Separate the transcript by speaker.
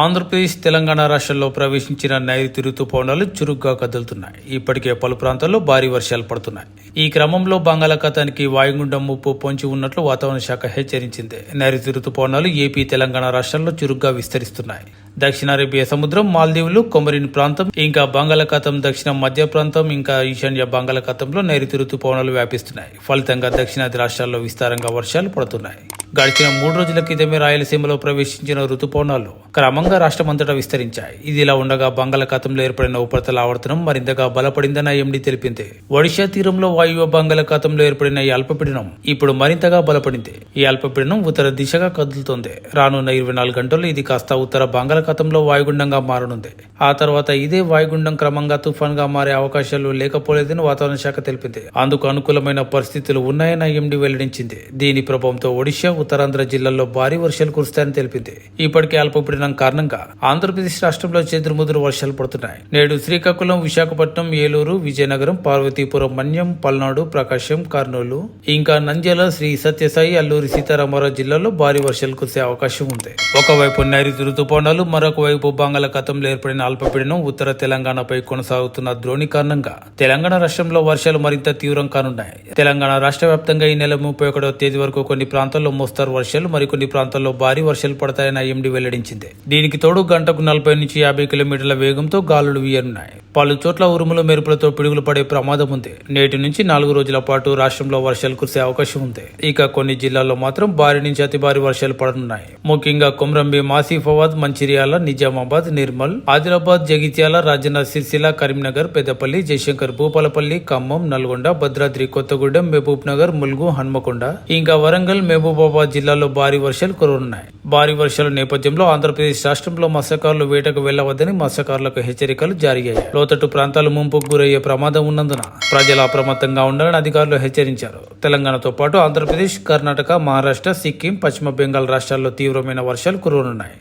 Speaker 1: ఆంధ్రప్రదేశ్, తెలంగాణ రాష్ట్రాల్లో ప్రవేశించిన నైరుతి రుతుపవనాలు చురుగ్గా కదులుతున్నాయి. ఇప్పటికే పలు ప్రాంతాల్లో భారీ వర్షాలు పడుతున్నాయి. ఈ క్రమంలో బంగాళాఖాతానికి వాయుగుండం ముప్పు పొంచి ఉన్నట్లు వాతావరణ శాఖ హెచ్చరించింది. నైరుతి రుతుపవనాలు ఏపీ, తెలంగాణ రాష్ట్రాల్లో చురుగ్గా విస్తరిస్తున్నాయి. దక్షిణ అరేబియా సముద్రం, మాల్దీవులు, కొమరిన్ ప్రాంతం, ఇంకా బంగాళాఖాతం, దక్షిణ మధ్య ప్రాంతం, ఇంకా ఈశాన్య బంగాళాఖాతంలో నైరుతి రుతుపవనాలు వ్యాపిస్తున్నాయి. ఫలితంగా దక్షిణాది రాష్ట్రాల్లో విస్తారంగా వర్షాలు పడుతున్నాయి. గడిచిన 3 రోజుల క్రితమే రాయలసీమలో ప్రవేశించిన రుతుపవనాలు క్రమంగా రాష్ట్రమంతటా విస్తరించాయి. ఇదిలా ఉండగా బంగాళాఖాతంలో ఏర్పడిన ఉపరితల ఆవర్తనం మరింతగా బలపడిందని ఐఎండీ తెలిపింది. ఒడిషా తీరంలో వాయువ్య బంగాళాఖాతంలో ఏర్పడిన ఈ అల్పపీడనం ఇప్పుడు మరింతగా బలపడింది. ఈ అల్పపీడనం ఉత్తర దిశగా కదులుతోంది. రానున్న 24 గంటల్లో ఇది కాస్త ఉత్తర బంగాళాఖాతంలో వాయుగుండంగా మారనుంది. ఆ తర్వాత ఇదే వాయుగుండం క్రమంగా తుఫాన్గా మారే అవకాశాలు లేకపోలేదని వాతావరణ శాఖ తెలిపింది. అందుకు అనుకూలమైన పరిస్థితులు ఉన్నాయని ఐఎండీ వెల్లడించింది. దీని ప్రభావంతో ఒడిషా, ఉత్తరాంధ్ర జిల్లాల్లో భారీ వర్షాలు కురుస్తాయని తెలిపింది. ఇప్పటికే అల్పపీడనం కారణంగా ఆంధ్రప్రదేశ్ రాష్ట్రంలో చెదురుముదురు వర్షాలు పడుతున్నాయి. నేడు శ్రీకాకుళం, విశాఖపట్నం, ఏలూరు, విజయనగరం, పార్వతీపురం, మన్యం, పల్నాడు, ప్రకాశం, కర్నూలు, ఇంకా నంద్యాల, శ్రీ సత్యసాయి, అల్లూరి సీతారామరాజు జిల్లాల్లో భారీ వర్షాలు కురిసే అవకాశం ఉంది. ఒకవైపు నైరుతి రుతుపవనాలు, మరొక వైపు బంగాళాఖాతంలో ఏర్పడిన అల్పపీడనం ఉత్తర తెలంగాణపై కొనసాగుతున్న ద్రోణి కారణంగా తెలంగాణ రాష్ట్రంలో వర్షాలు మరింత తీవ్రం కానున్నాయి. తెలంగాణ రాష్ట్ర వ్యాప్తంగా ఈ నెల 31వ తేదీ వరకు కొన్ని ప్రాంతాల్లో మోస్తారు వర్షాలు, మరికొన్ని ప్రాంతాల్లో భారీ వర్షాలు పడతాయని ఐఎండీ వెల్లడించింది. దీనికి తోడు గంటకు 40 నుంచి 50 కిలోమీటర్ల వేగంతో గాలులు వీయనున్నాయి. పలు చోట్ల ఉరుములు, మెరుపులతో పిడుగులు పడే ప్రమాదం ఉంది. నేటి నుంచి 4 రోజుల పాటు రాష్ట్రంలో వర్షాలు కురిసే అవకాశం ఉంది. ఇక కొన్ని జిల్లాల్లో మాత్రం భారీ నుంచి అతి భారీ వర్షాలు పడనున్నాయి. ముఖ్యంగా కొమ్రంభీం, ఆసిఫాబాద్, మంచిర్యాల, నిజామాబాద్, నిర్మల్, ఆదిలాబాద్, జగిత్యాల, రాజన్న సిరిసిల్ల, కరీంనగర్, పెద్దపల్లి, జయశంకర్, భూపాలపల్లి, ఖమ్మం, నల్గొండ, భద్రాద్రి కొత్తగూడెం, మహబూబ్ నగర్, ములుగు, హన్మకొండ, ఇంకా వరంగల్, మహబూబాబాద్ జిల్లాల్లో భారీ వర్షాలు కురవనున్నాయి. భారీ వర్షాల నేపథ్యంలో ఆంధ్రప్రదేశ్ రాష్ట్రంలో మత్స్యకారులు వేటకు వెళ్లవద్దని మత్స్యకారులకు హెచ్చరికలు జారీ అయ్యాయి. లోతట్టు ప్రాంతాలు ముంపుకు గురయ్యే ప్రమాదం ఉన్నందున ప్రజలు అప్రమత్తంగా ఉండాలని అధికారులు హెచ్చరించారు. తెలంగాణతో పాటు ఆంధ్రప్రదేశ్, కర్ణాటక, మహారాష్ట్ర, సిక్కిం, పశ్చిమ బెంగాల్ రాష్ట్రాల్లో తీవ్రమైన వర్షాలు కురవనున్నాయి.